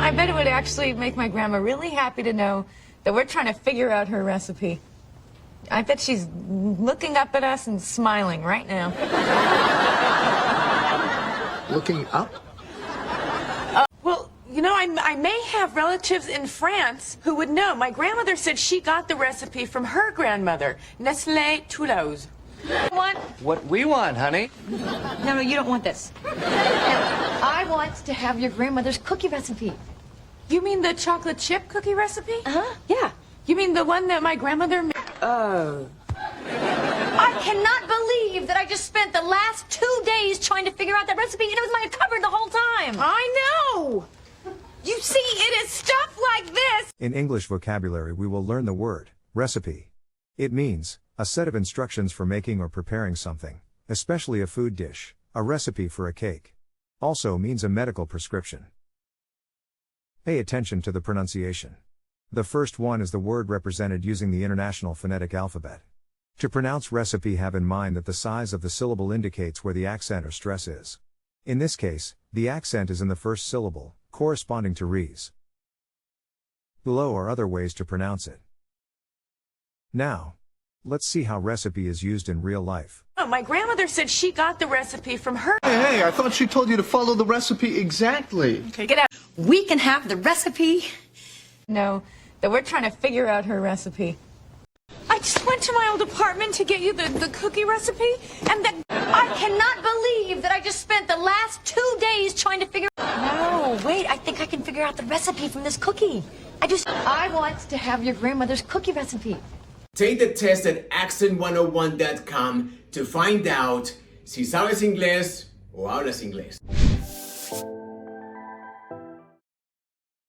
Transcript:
I bet it would actually make my grandma really happy to know that we're trying to figure out her recipe. I bet she's looking up at us and smiling right now. Looking up? Well, you know, I may have relatives in France who would know. My grandmother said she got the recipe from her grandmother, Nestlé Toulouse. Want? What we want, honey. No, you don't want this. I want to have your grandmother's cookie recipe. You mean the chocolate chip cookie recipe? Uh-huh, yeah. You mean the one that my grandmother made? Oh. I cannot believe that I just spent the last 2 days trying to figure out that recipe, and it was in my cupboard the whole time. I know! You see, it is stuff like this! In English vocabulary, we will learn the word recipe. It means a set of instructions for making or preparing something, especially a food dish, a recipe for a cake. Also means a medical prescription. Pay attention to the pronunciation. The first one is the word represented using the International Phonetic Alphabet. To pronounce recipe, have in mind that the size of the syllable indicates where the accent or stress is. In this case, the accent is in the first syllable, corresponding to res. Below are other ways to pronounce it. Now, let's see how recipe is used in real life. Oh, my grandmother said she got the recipe from her. Hey, I thought she told you to follow the recipe exactly. Okay, get out. We can have the recipe. No, that we're trying to figure out her recipe. I just went to my old apartment to get you the cookie recipe, and then I cannot believe that I just spent the last 2 days trying to figure... No, wait, I think I can figure out the recipe from this cookie. I want to have your grandmother's cookie recipe. Take the test at accent101.com to find out si sabes inglés o hablas inglés.